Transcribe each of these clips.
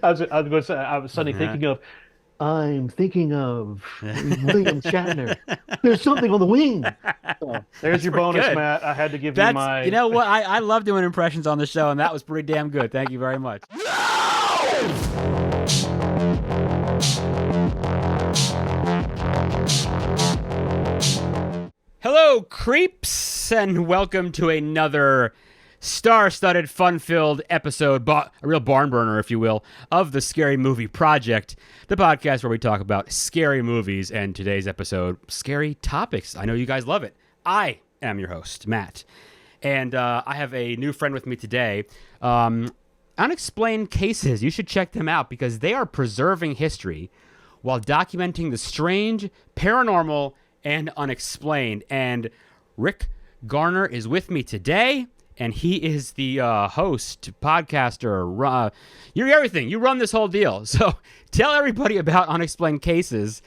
I was going to say, I was suddenly thinking of, I'm thinking of William Shatner. There's something on the wing. So there's That's your pretty bonus, good. Matt. I had to give you That's, you my. know what? I love doing impressions on the show, and that was pretty damn good. Thank you very much. Hello, creeps, and welcome to another star-studded, fun-filled episode, a real barn burner, if you will, of the Scary Movie Project, the podcast where we talk about scary movies, and today's episode, scary topics. I know you guys love it. I am your host, Matt, and I have a new friend with me today. Unexplained Cases. You should check them out because they are preserving history while documenting the strange, paranormal, and unexplained. And Rick Garner is with me today, and he is the host, podcaster. You're everything. You run this whole deal. So tell everybody about Unexplained Cases.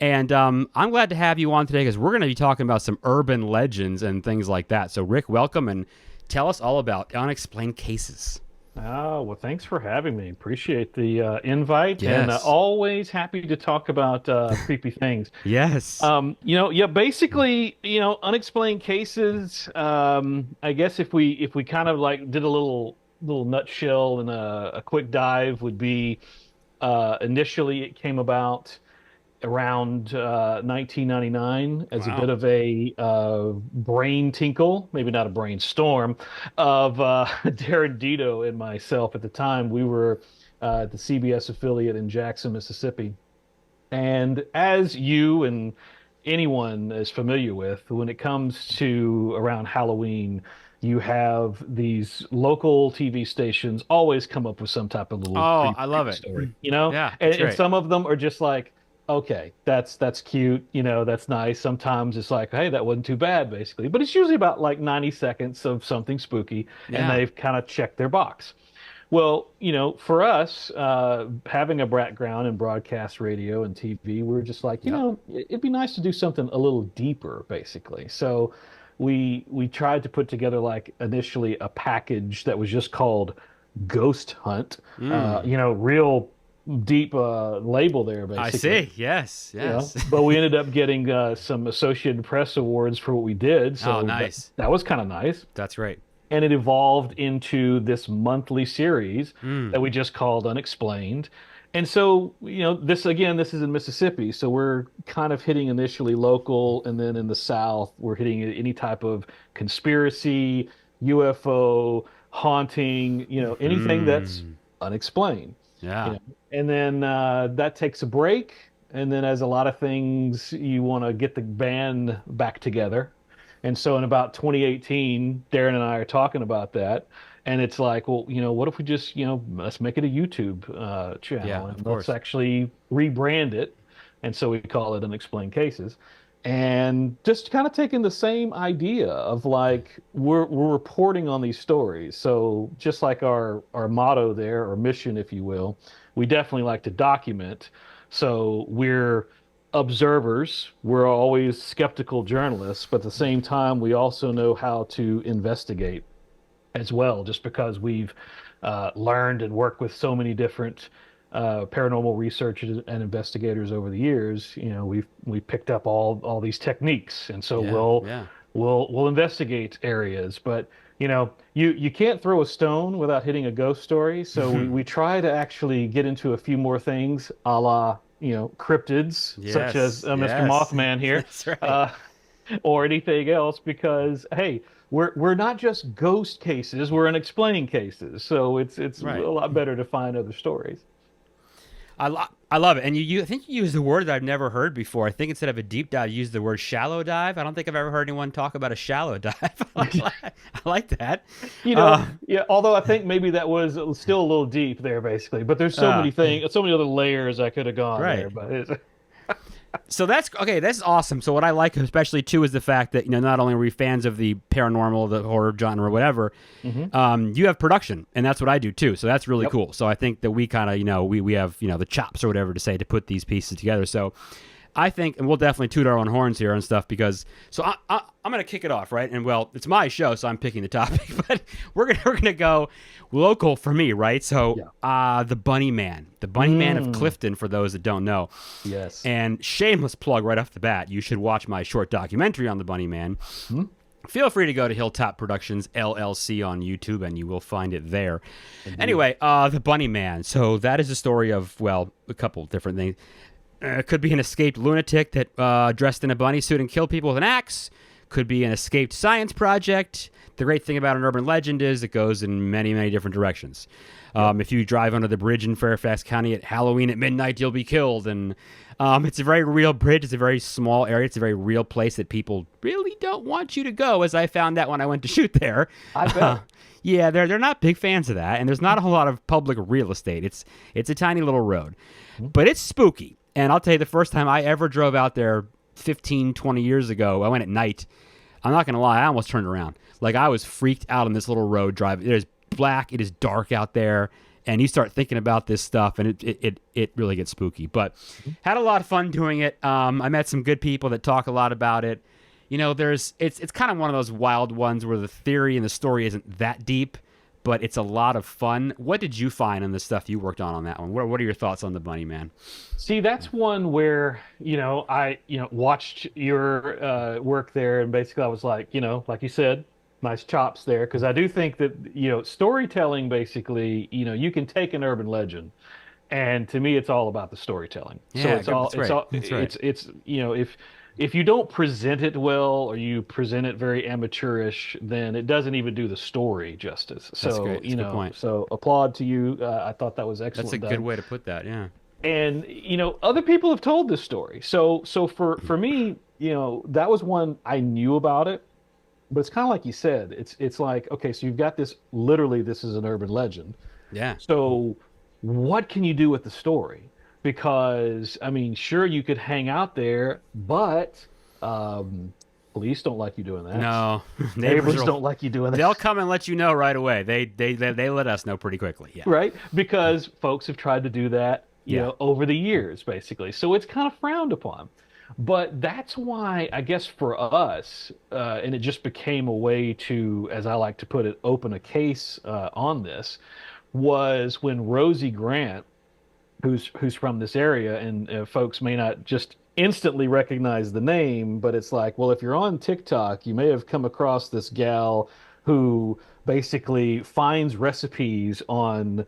And I'm glad to have you on today because we're going to be talking about some urban legends and things like that. So Rick, welcome, and tell us all about Unexplained Cases. Oh, well, thanks for having me. Appreciate the invite, and Yes. always happy to talk about creepy things. Yes. Yeah, basically, unexplained cases. I guess if we kind of like did a little nutshell and a quick dive would be initially it came about around 1999 as a bit Wow. of a brain tinkle, maybe not a brainstorm, of Darren Dito and myself. At the time, we were at the CBS affiliate in Jackson, Mississippi. And as you and anyone is familiar with, when it comes to around Halloween, you have these local TV stations always come up with some type of little Oh, creepy, I love creepy it. story, you know? Yeah, And, that's and great. some of them are just like, okay, that's cute, that's nice. Sometimes it's like, hey, that wasn't too bad, basically. But it's usually about like 90 seconds of something spooky, and Yeah. they've kind of checked their box. Well, for us, having a background in broadcast radio and TV, we were just like, Yep. it'd be nice to do something a little deeper, basically. So we tried to put together like initially a package that was just called Ghost Hunt. Mm. Real deep label there, I basically. see. Yes. Yes. But we ended up getting some Associated Press awards for what we did, Oh, so that nice. that was kind of nice, That's right. and it evolved into this monthly series that Mm. we just called Unexplained. And so, this is in Mississippi, so we're kind of hitting initially local, and then in the South, we're hitting any type of conspiracy, UFO, haunting, anything that's Mm. unexplained. You Yeah. know, and then that takes a break, and then as a lot of things, you want to get the band back together. And so in about 2018, Darren and I are talking about that. And it's like, well, what if we just, let's make it a YouTube Yeah. channel, Of and let's course. actually rebrand it. And so we call it Unexplained Cases. And just kind of taking the same idea of like we're reporting on these stories. So just like our motto there, or mission, if you will, we definitely like to document. So we're observers. We're always skeptical journalists, but at the same time, we also know how to investigate as well, just because we've learned and worked with so many different paranormal researchers and investigators over the years. We've picked up all these techniques, and so Yeah. we'll Yeah. we'll we'll investigate areas. But you can't throw a stone without hitting a ghost story. So we try to actually get into a few more things, a la cryptids, such as Yes. Mr. Yes. Mothman here. That's right. Uh, or anything else, because hey, we're not just ghost cases, we're unexplained cases, so it's a Right. lot better to find other stories. I love it. And I think you used the word that I've never heard before. I think instead of a deep dive, you used the word shallow dive. I don't think I've ever heard anyone talk about a shallow dive. I like that. Uh, Yeah, although I think maybe that was still a little deep there, basically, but there's so uh, many things, so many other layers I could have gone right. there, but it's, So that's okay. That's awesome. So what I like, especially too, is the fact that not only are we fans of the paranormal, the horror genre, whatever, Mhm. you have production, and that's what I do too. So that's really Yep. cool. So I think that we kind of we have the chops or whatever to say to put these pieces together. So I think, and we'll definitely toot our own horns here and stuff because, so I'm going to kick it off, right? And well, it's my show, so I'm picking the topic, but we're gonna go local for me, right? So, Yeah. the Bunny Man, of Clifton, for those that don't know. Yes. And shameless plug right off the bat, you should watch my short documentary on the Bunny Man. Hmm? Feel free to go to Hilltop Productions LLC on YouTube, and you will find it there. Indeed. Anyway, the Bunny Man. So that is a story of, well, a couple different things. Could be an escaped lunatic that dressed in a bunny suit and killed people with an axe. Could be an escaped science project. The great thing about an urban legend is it goes in many, many different directions. If you drive under the bridge in Fairfax County at Halloween at midnight, you'll be killed. And it's a very real bridge. It's a very small area. It's a very real place that people really don't want you to go, as I found out when I went to shoot there. I bet. Yeah, they're not big fans of that, and there's not a whole lot of public real estate. It's a tiny little road, but it's spooky. And I'll tell you, the first time I ever drove out there 15, 20 years ago, I went at night. I'm not going to lie, I almost turned around. Like, I was freaked out on this little road driving. It is black, it is dark out there, and you start thinking about this stuff, and it really gets spooky. But had a lot of fun doing it. I met some good people that talk a lot about it. You know, it's kind of one of those wild ones where the theory and the story isn't that deep, but it's a lot of fun. What did you find on the stuff you worked on that one? What are your thoughts on the Bunny Man? See, that's one where, I, watched your work there, and basically I was like, like you said, nice chops there, because I do think that, storytelling, basically, you can take an urban legend, and to me, it's all about the storytelling. Yeah, So it's good, all, that's it's right. all, That's right. it's, if you don't present it well, or you present it very amateurish, then it doesn't even do the story justice. That's So, great. That's a good point. so applaud to you. I thought that was excellent That's a done. good way to put that, yeah. And other people have told this story. So for me, that was one I knew about it, but it's kind of like you said. It's like, okay, so you've got this, literally this is an urban legend. Yeah. So what can you do with the story? Because I mean, sure, you could hang out there, but police don't like you doing that. No, Neighbors don't like you doing that. They'll come and let you know right away. They let us know pretty quickly. Yeah. Right? Because folks have tried to do that, Yeah. over the years, basically. So it's kind of frowned upon. But that's why, I guess, for us, and it just became a way to, as I like to put it, open a case on this, was when Rosie Grant, who's from this area, and folks may not just instantly recognize the name, but it's like, well, if you're on TikTok, you may have come across this gal who basically finds recipes on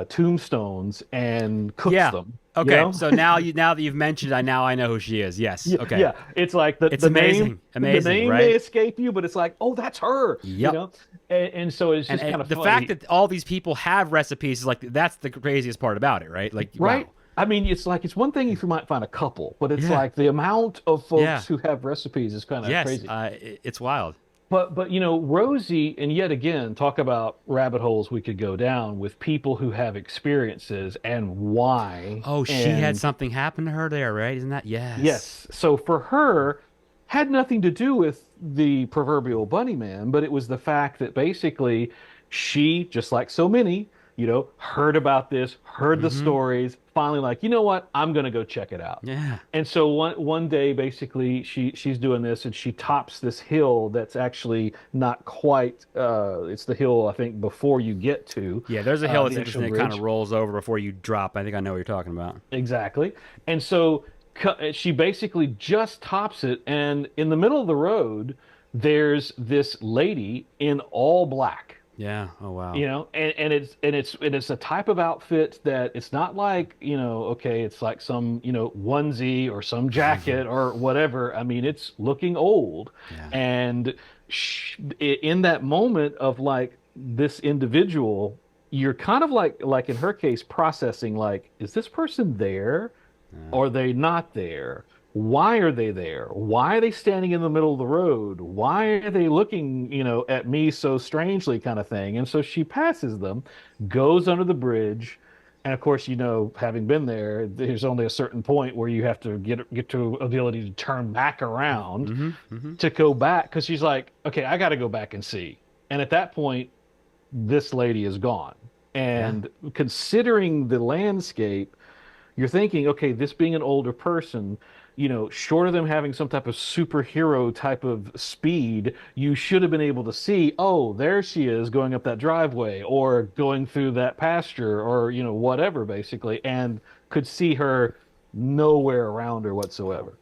tombstones and cooks Yeah. them. Okay. So now that you've mentioned, I know who she is. Yes. Yeah, Okay. yeah. It's like It's the amazing. Amazing, the name right? may escape you, but it's like, oh, that's her. Yep. And so it's just And kind of the funny. fact that all these people have recipes is like that's the craziest part about it, right? Like, Right? wow. I mean, it's like, it's one thing if you might find a couple, but it's Yeah. like the amount of folks Yeah. who have recipes is kind of Yes. crazy. It's wild. But Rosie, and yet again, talk about rabbit holes we could go down with people who have experiences and why. Oh, she and had something happen to her there, right? Isn't that? Yes. yes. So for her, had nothing to do with the proverbial bunny man, but it was the fact that basically she, just like so many, heard about this, heard the stories, finally like, you know what, I'm gonna go check it out. Yeah. And so one day, basically, she's doing this, and she tops this hill that's actually not quite. It's the hill, I think, before you get to. Yeah. There's a hill that's the interesting. actual It kind of bridge. rolls over before you drop. I think I know what you're talking about. Exactly. And so she basically just tops it, and in the middle of the road, there's this lady in all black. Yeah. Oh wow. And it's a type of outfit that it's not like, okay, it's like some, onesie or some jacket or whatever. I mean, it's looking old. Yeah. And in that moment of like this individual, you're kind of like in her case, processing like, is this person there? Are they not there? Why are they there? Why are they standing in the middle of the road? Why are they looking, at me so strangely, kind of thing? And so she passes them, goes under the bridge, and of course, having been there, there's only a certain point where you have to get to ability to turn back around to go back, because she's like, okay, I got to go back and see. And at that point, this lady is gone. And considering the landscape, you're thinking, okay, this being an older person, short of them having some type of superhero type of speed, you should have been able to see, oh, there she is going up that driveway or going through that pasture or, whatever, basically, and could see her nowhere around her whatsoever.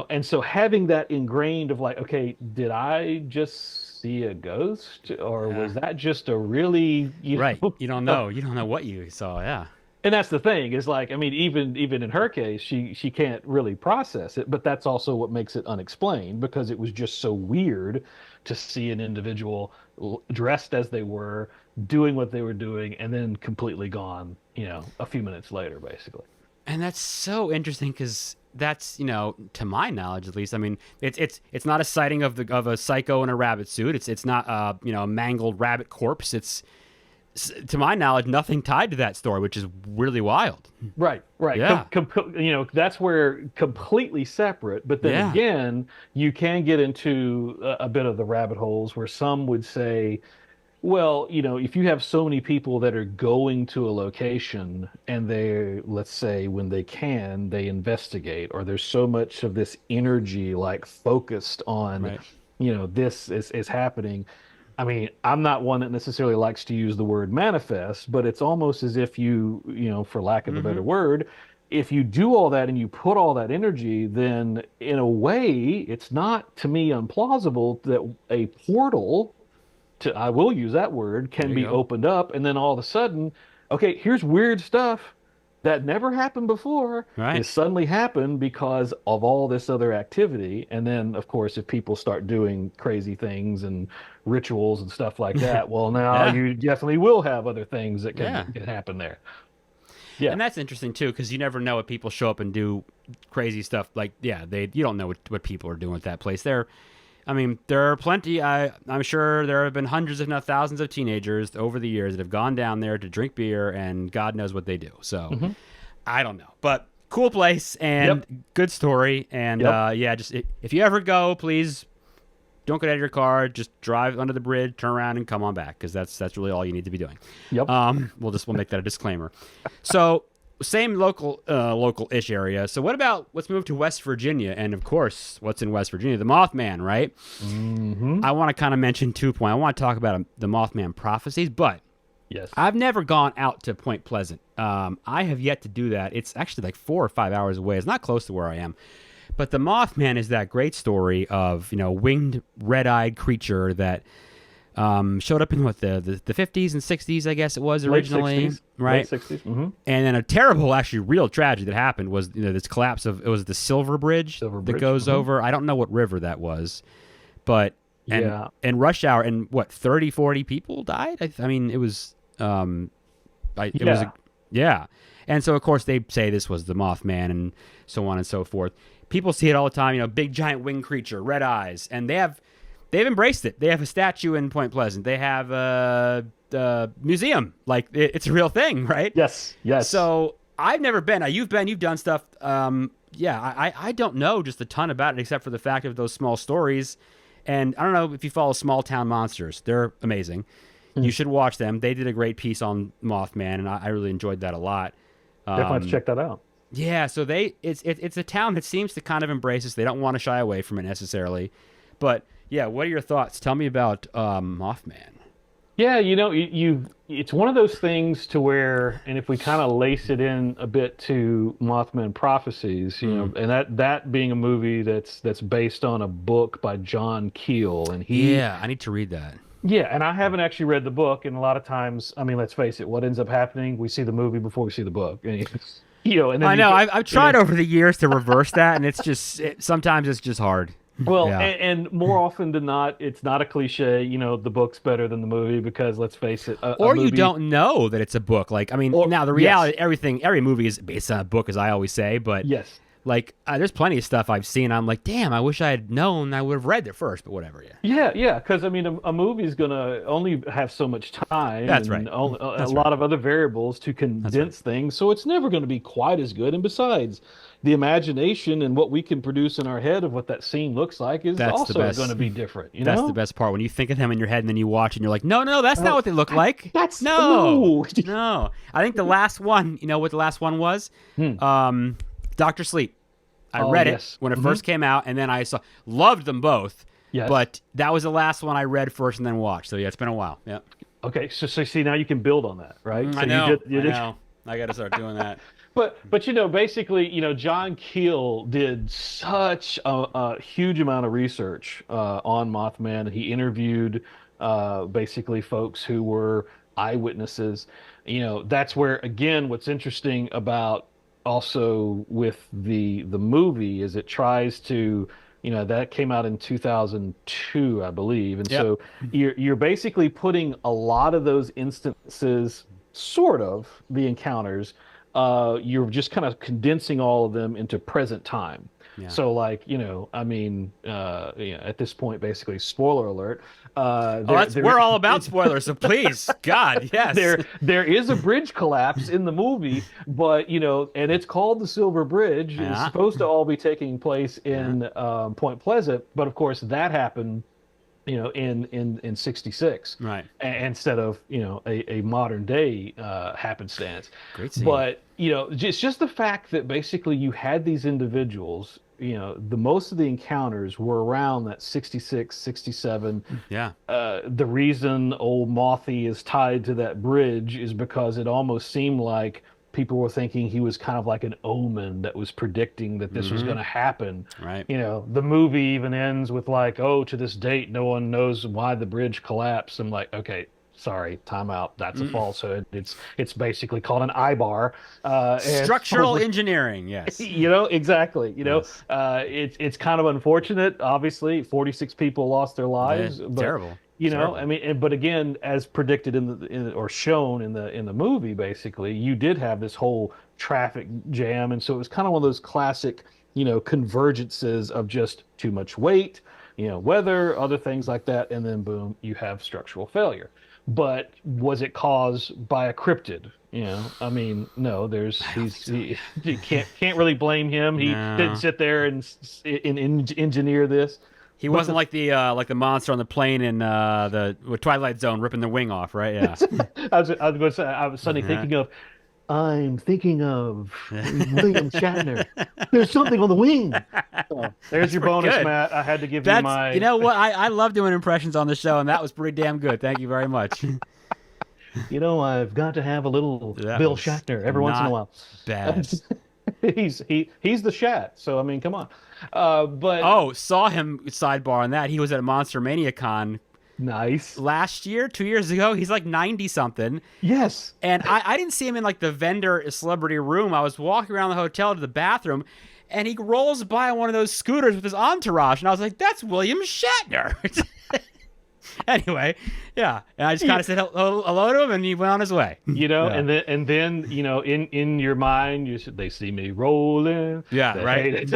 And so having that ingrained of like, okay, did I just see a ghost or Yeah. was that just a really, Right. You don't know. You don't know what you saw. Yeah. and that's the thing is like, I mean, even in her case, she can't really process it, but that's also what makes it unexplained because it was just so weird to see an individual dressed as they were, doing what they were doing, and then completely gone, a few minutes later, basically. And that's so interesting because that's, to my knowledge at least. I mean, it's not a sighting of a psycho in a rabbit suit. It's not a mangled rabbit corpse. It's to my knowledge nothing tied to that story, which is really wild. Right, right. Yeah. That's where completely separate. But then again, you can get into a bit of the rabbit holes where some would say, well, if you have so many people that are going to a location and they, let's say, when they can, they investigate, or there's so much of this energy like focused on, Right. this is happening. I mean, I'm not one that necessarily likes to use the word manifest, but it's almost as if for lack of a better word, if you do all that and you put all that energy, then in a way, it's not to me implausible that a portal I will use that word, There can you be go. opened up, and then all of a sudden, okay, here's weird stuff that never happened before Right. is suddenly happened because of all this other activity. And then, of course, if people start doing crazy things and rituals and stuff like that, well, now Yeah. you definitely will have other things that Yeah. can happen there. Yeah. And that's interesting too, because you never know what people show up and do crazy stuff. Like, you don't know what people are doing at that place. I mean, there are plenty. I'm sure there have been hundreds, if not thousands, of teenagers over the years that have gone down there to drink beer, and God knows what they do. So, I don't know, but cool place and good story. And just if you ever go, please don't get out of your car. Just drive under the bridge, turn around, and come on back, because that's really all you need to be doing. Yep. We'll make that a disclaimer. So. Same local-ish area. So let's move to West Virginia, and of course, what's in West Virginia? The Mothman, right? Mm-hmm. I want to kind of mention 2 points. I want to talk about the Mothman Prophecies, but Yes. I've never gone out to Point Pleasant. I have yet to do that. It's actually like 4 or 5 hours away. It's not close to where I am. But the Mothman is that great story of, winged, red-eyed creature that showed up in the 50s and 60s, I guess it was originally. Late 60s. Right? Late 60s. Mm-hmm. And then a terrible, actually real tragedy that happened was this collapse of, it was the Silver Bridge, that goes over. I don't know what river that was, but and rush hour, and what, 30, 40 people died? I mean, it was And so of course they say this was the Mothman and so on and so forth. People see it all the time, big giant winged creature, red eyes, and they've embraced it. They have a statue in Point Pleasant. They have a museum. Like, it's a real thing, right? Yes. So I've never been. Now, you've done stuff. I don't know just a ton about it, except for the fact of those small stories. And I don't know if you follow Small Town Monsters. They're amazing. You should watch them. They did a great piece on Mothman, and I really enjoyed that a lot. Definitely have to check that out. Yeah, so it's a town that seems to kind of embrace this. They don't want to shy away from it necessarily. But yeah, what are your thoughts? Tell me about Mothman. Yeah, it's one of those things to where, and if we kind of lace it in a bit to Mothman Prophecies, and that being a movie that's based on a book by John Keel, and I need to read that. Yeah, and I haven't actually read the book, and a lot of times, I mean, let's face it, what ends up happening, we see the movie before we see the book, and and then I know I've tried over the years to reverse that, and it's just sometimes it's just hard. Well, Yeah. and more often than not, it's not a cliche. The book's better than the movie because let's face it, Or a you movie, don't know that it's a book. Like, I mean, now the reality, every movie is based on a book, as I always say. But Yes. like, there's plenty of stuff I've seen. I'm like, damn, I wish I had known. I would have read it first. But whatever. Yeah, because I mean, a movie is gonna only have so much time. That's and right. A lot of other variables to condense things, so it's never going to be quite as good. And besides, the imagination and what we can produce in our head of what that scene looks like is That's the also best. going to be different. That's the best part, when you think of them in your head and then you watch and you're like, no, that's not what they look like. That's no. I think the last one. You know what the last one was? Dr. Sleep. I Oh, read it yes. when it first came out, and then I loved them both. Yes. But that was the last one I read first and then watched. So yeah, it's been a while. Yeah. Okay, so see now you can build on that, right? So I you know. did you I did know. I got to start doing that. but basically, John Keel did such a huge amount of research on Mothman. He interviewed basically folks who were eyewitnesses. That's where again, what's interesting about also with the movie is it tries to, that came out in 2002, I believe, and Yep. so you're basically putting a lot of those instances, sort of the encounters, you're just kind of condensing all of them into present time. Yeah. So like, I mean, at this point, basically, spoiler alert, Oh, we're all about spoilers, so please, God, yes. there is a bridge collapse in the movie, but and it's called the Silver Bridge. It's Yeah. supposed to all be taking place Yeah. in Point Pleasant, but of course that happened in 66, Right. instead of a modern day happenstance. Great scene. But just the fact that basically you had these individuals, the most of the encounters were around that 66, 67. Yeah. The reason old Mothy is tied to that bridge is because it almost seemed like people were thinking he was kind of like an omen that was predicting that this was going to happen. Right. The movie even ends with like, oh, to this date, no one knows why the bridge collapsed. I'm like, okay, sorry, time out. That's a falsehood. It's basically called an eye-bar. Structural engineering, yes. Exactly. Yes. It's kind of unfortunate. Obviously, 46 people lost their lives. Yeah, But, terrible. I mean, but again, as predicted or shown in the movie, basically, you did have this whole traffic jam, and so it was kind of one of those classic, convergences of just too much weight, weather, other things like that, and then boom, you have structural failure. But was it caused by a cryptid? I mean, no. You can't really blame him. He No. didn't sit there and engineer this. He wasn't like the monster on the plane in the Twilight Zone ripping the wing off, right? Yeah. I was going to say, I was suddenly thinking of, I'm thinking of William Shatner. There's something on the wing. So, there's your bonus, good. Matt. I had to give you my. You know what? I love doing impressions on the show, and that was pretty damn good. Thank you very much. I've got to have a little That Bill was Shatner every once in a while. Bad. He's the Shat. So I mean, come on. But saw him sidebar on that. He was at Monster Mania Con nice last year, 2 years ago. He's like 90 something. Yes. And I didn't see him in like the vendor celebrity room. I was walking around the hotel to the bathroom, and he rolls by on one of those scooters with his entourage, and I was like, "That's William Shatner." Anyway, yeah, and I just kind of said hello to him, and he went on his way. Yeah. and then in your mind, they see me rolling. Yeah, right.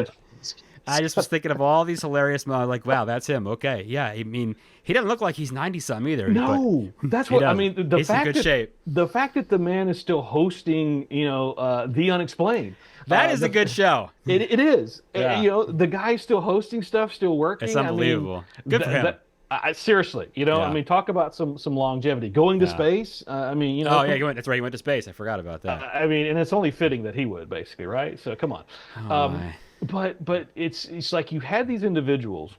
I just was thinking of all these hilarious moments. Like, wow, that's him. Okay, yeah. I mean, he doesn't look like he's 90 something either. No, that's what I mean. He's in good shape. The fact that the man is still hosting, the Unexplained. That is a good show. It is. Yeah. The guy's still hosting stuff, still working. It's unbelievable. Good for him. Seriously, I mean, talk about some longevity. Going to space. I mean, Oh yeah, that's right. He went to space. I forgot about that. I mean, and it's only fitting that he would, basically, right? So come on. Oh, But it's like you had these individuals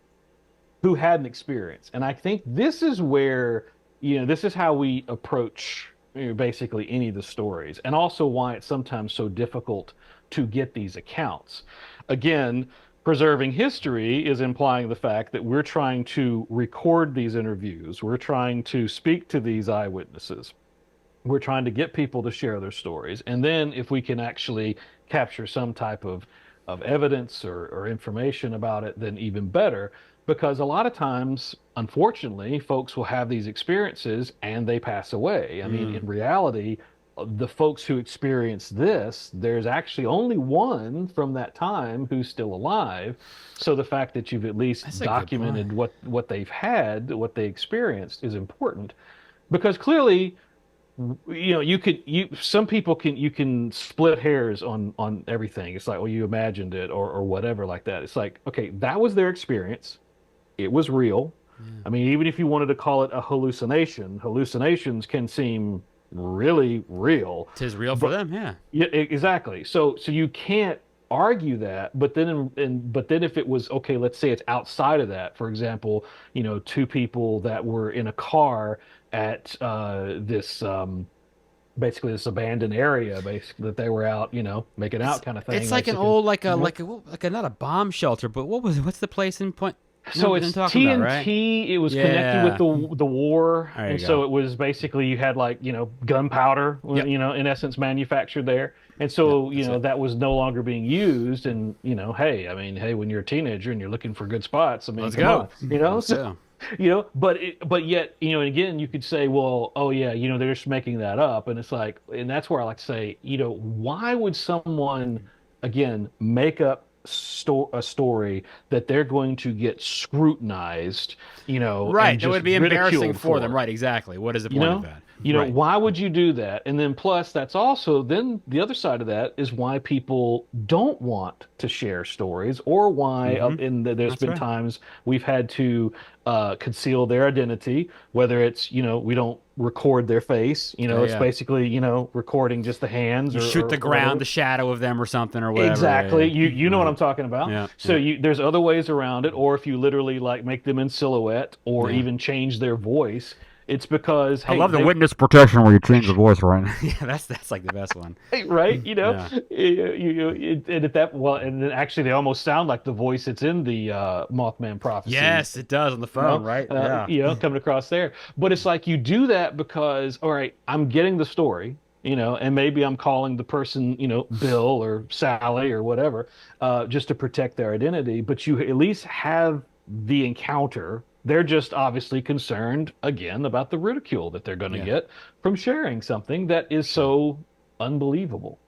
who had an experience, and I think this is where this is how we approach basically any of the stories, and also why it's sometimes so difficult to get these accounts. Again, preserving history is implying the fact that we're trying to record these interviews, we're trying to speak to these eyewitnesses, we're trying to get people to share their stories, and then if we can actually capture some type of evidence or information about it, then even better. Because a lot of times, unfortunately, folks will have these experiences and they pass away. I mean, in reality, the folks who experience this, there's actually only one from that time who's still alive. So the fact that you've at least documented what they've had, what they experienced, is important. Because clearly, some people you can split hairs on everything. It's like, well, you imagined it or whatever like that. It's like, okay, that was their experience. It was real. I mean, even if you wanted to call it a hallucination, hallucinations can seem really real. Tis real for them, yeah. Yeah, exactly. So you can't argue that, but then but then if it was okay, let's say it's outside of that. For example, two people that were in a car at this basically this abandoned area, basically that they were out, making out kind of thing, It's like an basically. old You know? like a not a bomb shelter, but what's the place in Point? You know So what I'm it's talking about, right? TNT. It was connected with Yeah. the war, There and you go. so it was basically you had like gunpowder, Yep. in essence manufactured there, and Yep. so That's it. that was no longer being used. And hey, I mean, hey, when you're a teenager and you're looking for good spots, I mean, Let's come go. on, Let's so go. but yet again you could say, well, oh yeah, they're just making that up, and it's like, and that's where I like to say, why would someone again make up a story that they're going to get scrutinized, and Right. That just would be embarrassing ridiculed for them. for? Right. Exactly. What is the You point of know, that? Right. why would you do that? And then plus, that's also then the other side of that is why people don't want to share stories, or why Mm-hmm. there's That's been right. times we've had to conceal their identity, whether it's we don't record their face, Yeah. it's Yeah. basically recording just the hands You shoot the or ground, whatever. the shadow of them, or something, or whatever. Exactly. Yeah. You Yeah. know what Right. I'm talking about. Yeah. So Yeah. there's other ways around it, or if you literally like make them in silhouette or Yeah. even change their voice, it's because I hey, love the they witness protection where you change the voice, right? Yeah. That's like the best one. right, Yeah. and at that, well, and then actually they almost sound like the voice that's in the Mothman Prophecies, Yes, it does on the phone, right? Yeah. coming across there. But it's like you do that because, all right, I'm getting the story, and maybe I'm calling the person, Bill or Sally or whatever, just to protect their identity. But you at least have the encounter. They're just obviously concerned again about the ridicule that they're going to Yeah. get from sharing something that is Sure. so unbelievable.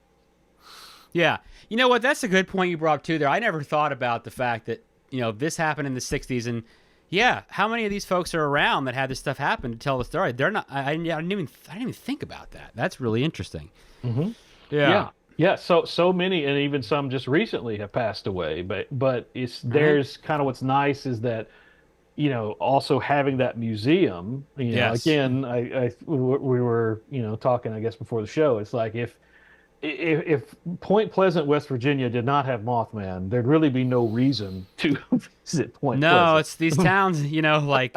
Yeah. You know what? That's a good point you brought up too there. I never thought about the fact that, this happened in the 60s, and yeah, how many of these folks are around that had this stuff happen to tell the story? They're not I didn't even think about that. That's really interesting. Hmm. Yeah. Yeah. Yeah, so many, and even some just recently have passed away. But it's Uh-huh. there's kind of what's nice is that also having that museum, Yes. again, we were, talking, I guess, before the show. It's like if Point Pleasant, West Virginia did not have Mothman, there'd really be no reason to visit Point No, Pleasant. it's these towns, like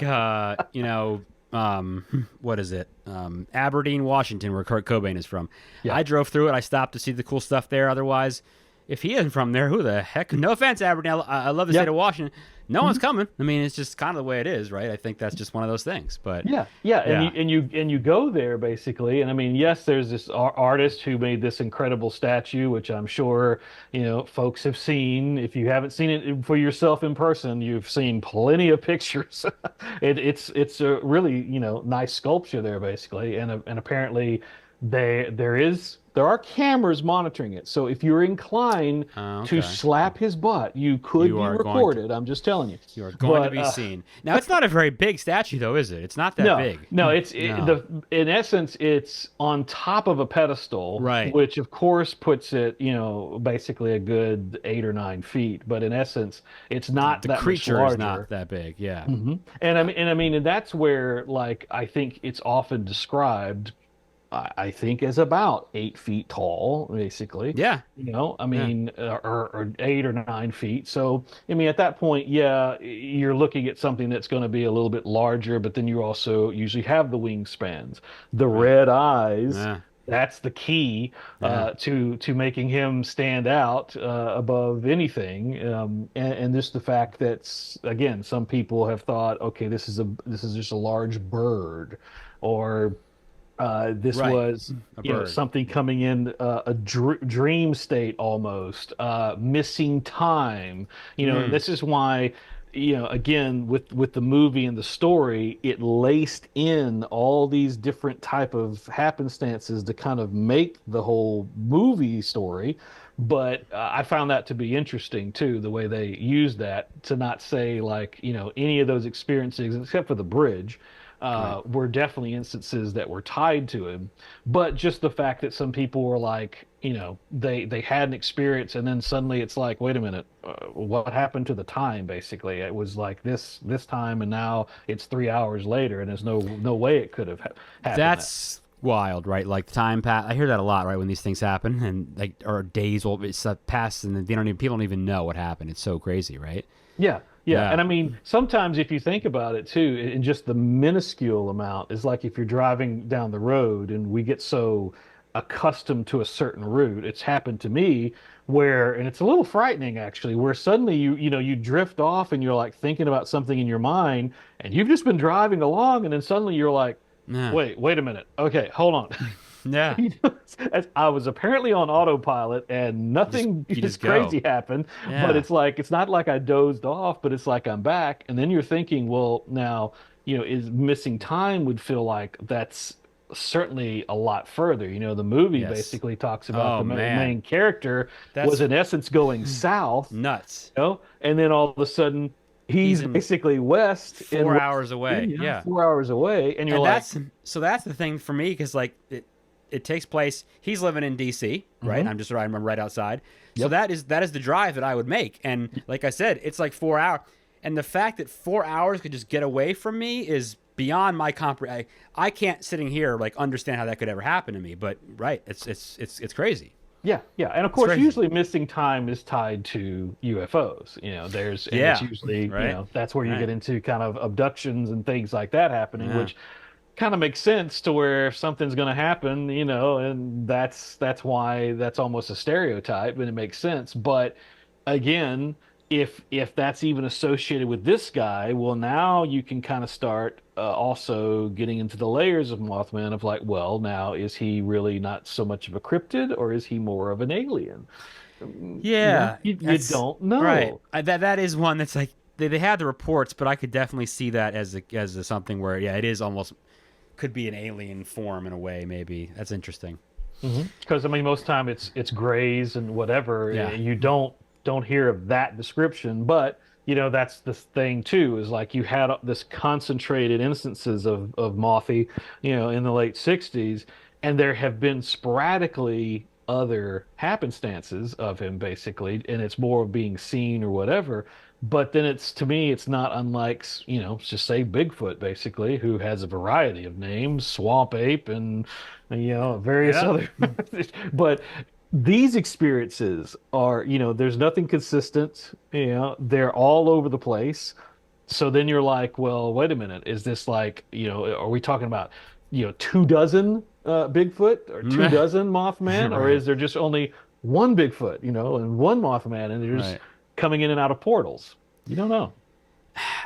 what is it? Aberdeen, Washington, where Kurt Cobain is from. Yeah. I drove through it. I stopped to see the cool stuff there. Otherwise, if he isn't from there, who the heck? No offense, Aberdeen. I love the Yeah. state of Washington. No one's Mhm. coming. I mean, it's just kind of the way it is, right? I think that's just one of those things. But Yeah, yeah, and yeah, you go there basically, and I mean, yes, there's this artist who made this incredible statue, which I'm sure folks have seen. If you haven't seen it for yourself in person, you've seen plenty of pictures. It's a really nice sculpture there basically, and apparently there are cameras monitoring it. So if you're inclined to okay. slap his butt, you could You be are going to recorded. I'm just telling you, you are going to but be seen. Now, it's not a very big statue, though, is it? It's not that no, big. no, No. in essence, it's on top of a pedestal, Right. which of course puts it, basically a good 8 or 9 feet. But in essence, it's not The that much creature is not larger. that big. Yeah. And that's where, like, I think it's often described, I think, as about 8 feet tall, basically. Yeah. I Yeah. mean, or 8 or 9 feet. So, I mean, at that point, yeah, you're looking at something that's going to be a little bit larger, but then you also usually have the wingspans, the Right. red eyes. Yeah. That's the key Yeah. to making him stand out above anything, and just the fact that again, some people have thought, okay, this is just a large bird, or this Right. was A bird. something coming in a dream state almost, missing time. Mm. This is why again, with the movie and the story, it laced in all these different type of happenstances to kind of make the whole movie story. But I found that to be interesting too, the way they used that to not say like any of those experiences except for the bridge Right. were definitely instances that were tied to him. But just the fact that some people were like, they had an experience, and then suddenly it's like, wait a minute, what happened to the time? Basically, it was like this time, and now it's 3 hours later, and there's no way it could have happened that. That's wild, right? Like time pass. I hear that a lot, right? When these things happen, and like or days will pass, and people don't even know what happened. It's so crazy, right? Yeah, yeah. Yeah. And I mean, sometimes if you think about it too, in just the minuscule amount is like if you're driving down the road and we get so accustomed to a certain route. It's happened to me where, and it's a little frightening actually, where suddenly you drift off and you're like thinking about something in your mind and you've just been driving along and then suddenly you're like, Yeah. wait a minute. Okay, hold on. Yeah. I was apparently on autopilot and nothing You just go. crazy happened, but Yeah. it's not like I dozed off, but it's like I'm back. And then you're thinking, well, now, is missing time would feel like that's certainly a lot further. The movie Yes. basically talks about Oh the man. main character was That's in essence going south, nuts. and then all of a sudden He's he's in basically west in 4 hours away. Virginia, Yeah. 4 hours away, and you're And like, that's the thing for me because like it takes place. He's living in D.C. right. mhm, I'm right outside. So yep, that is the drive that I would make. And like I said, it's like 4 hours. And the fact that 4 hours could just get away from me is beyond my comprehension. I can't sitting here like understand how that could ever happen to me. But right, it's crazy. yeah, and of It's course, crazy. usually missing time is tied to UFOs. And it's Yeah. usually, Right. that's where you Right. get into kind of abductions and things like that happening, Yeah. which kind of makes sense to where if something's going to happen, and that's why that's almost a stereotype, and it makes sense. But again, if that's even associated with this guy, well, now you can kind of start also getting into the layers of Mothman of like, well, now is he really not so much of a cryptid, or is he more of an alien? Yeah. You That's don't right. know. That is one that's like they had the reports, but I could definitely see that as something where yeah, it is almost could be an alien form in a way. Maybe that's interesting. Because I mean, most time it's grays and whatever. Yeah. You don't hear of that description, but that's the thing too. Is like you had this concentrated instances of Mothy, in the late '60s, and there have been sporadically other happenstances of him basically, and it's more of being seen or whatever. But then to me, it's not unlike, just say Bigfoot basically, who has a variety of names, Swamp Ape, and various Yeah. other. But these experiences are, there's nothing consistent. They're all over the place. So then you're like, well, wait a minute, is this like, are we talking about, 2 dozen Bigfoot or two Meh. dozen Mothman, or Right. is there just only one Bigfoot, and one Mothman, and they're just Right. coming in and out of portals? You don't know.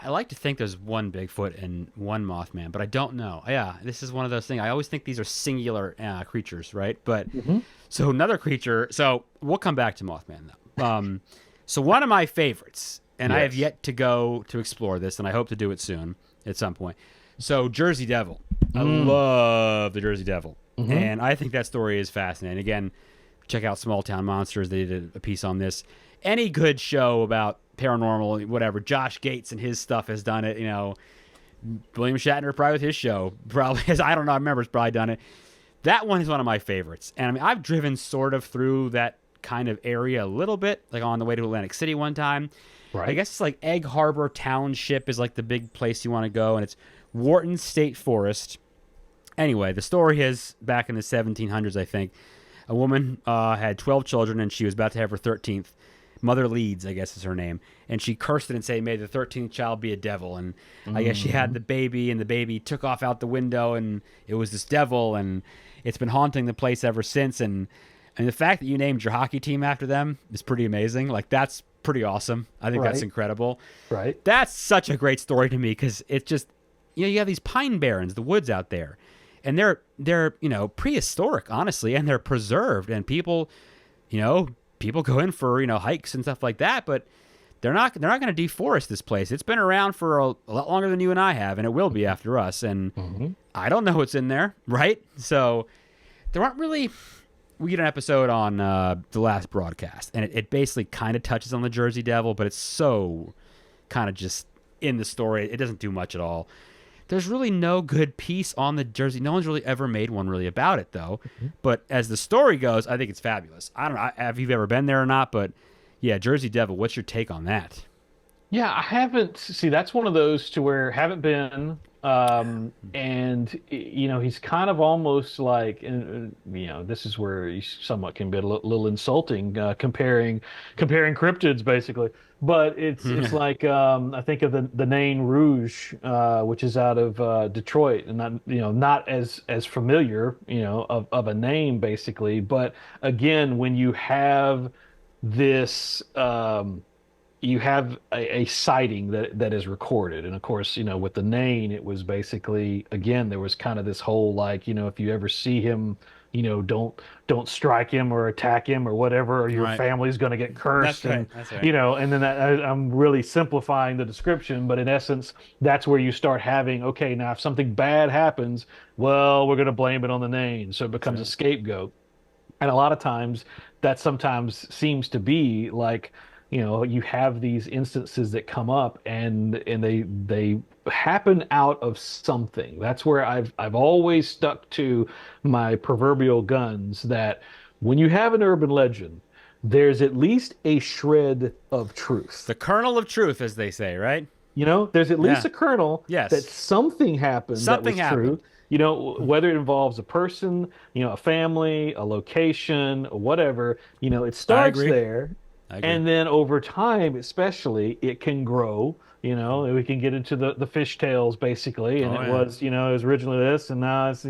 I like to think there's one Bigfoot and one Mothman, but I don't know. Yeah, this is one of those things. I always think these are singular creatures, right? But Hmm. so another creature. So we'll come back to Mothman though. So one of my favorites, and I have Yes. yet to go to explore this, and I hope to do it soon at some point. So Jersey Devil. I love the Jersey Devil, and I think that story is fascinating. Again, check out Small Town Monsters. They did a piece on this. Any good show about paranormal, whatever. Josh Gates and his stuff has done it. William Shatner probably with his show probably has. I don't know. I remember it's probably done it. That one is one of my favorites, and I mean I've driven sort of through that kind of area a little bit, like on the way to Atlantic City one time. I Right. guess it's like Egg Harbor Township is like the big place you want to go, and it's Wharton State Forest. Anyway, the story is back in the 1700s, I think. A woman had 12 children, and she was about to have her 13th. Mother Leeds, I guess is her name. And she cursed it and said, may the 13th child be a devil. And I guess she had the baby, and the baby took off out the window, and it was this devil, and it's been haunting the place ever since. And the fact that you named your hockey team after them is pretty amazing. Like, that's pretty awesome. I think that's Right. incredible. Right. That's such a great story to me because it's just, you have these pine barrens, the woods out there, and they're prehistoric, honestly, and they're preserved, and people go in for hikes and stuff like that, but they're not going to deforest this place. It's been around for a lot longer than you and I have, and it will be after us. And I don't know what's in there, right? So there aren't really. We get an episode on the last broadcast, and it basically kind of touches on the Jersey Devil, but it's so kind of just in the story. It doesn't do much at all. There's really no good piece on the Jersey. No one's really ever made one really about it, though. But as the story goes, I think it's fabulous. I don't know if you've ever been there or not, but yeah, Jersey Devil, what's your take on that? Yeah, I haven't. See, that's one of those to where haven't been, And he's kind of almost like, and this is where he somewhat can be a little insulting, comparing cryptids basically. But it's like, I think of the N Rouge, which is out of Detroit, and not as familiar, of a name basically. But again, when you have this. You have a sighting that is recorded, and of course, with the Nain, it was basically, again, there was kind of this whole, like, if you ever see him, don't strike him or attack him or whatever, or your Right. family's going to get cursed. That's right. And That's right. and then I'm really simplifying the description, but in essence, that's where you start having, okay, now if something bad happens, well, we're going to blame it on the Nain, so it That's becomes a right. scapegoat. And a lot of times that sometimes seems to be like, you have these instances that come up, and they happen out of something. That's where I've always stuck to my proverbial guns, that when you have an urban legend, there's at least a shred of truth. The kernel of truth, as they say, right? There's at least Yeah. a kernel that Yes. something happened that Something was true. happened. Whether it involves a person, a family, a location, whatever, it I starts agree. there. I agree. And then over time, especially, it can grow. We can get into the fishtails basically. And Oh it yeah. was, it was originally this, and now it's,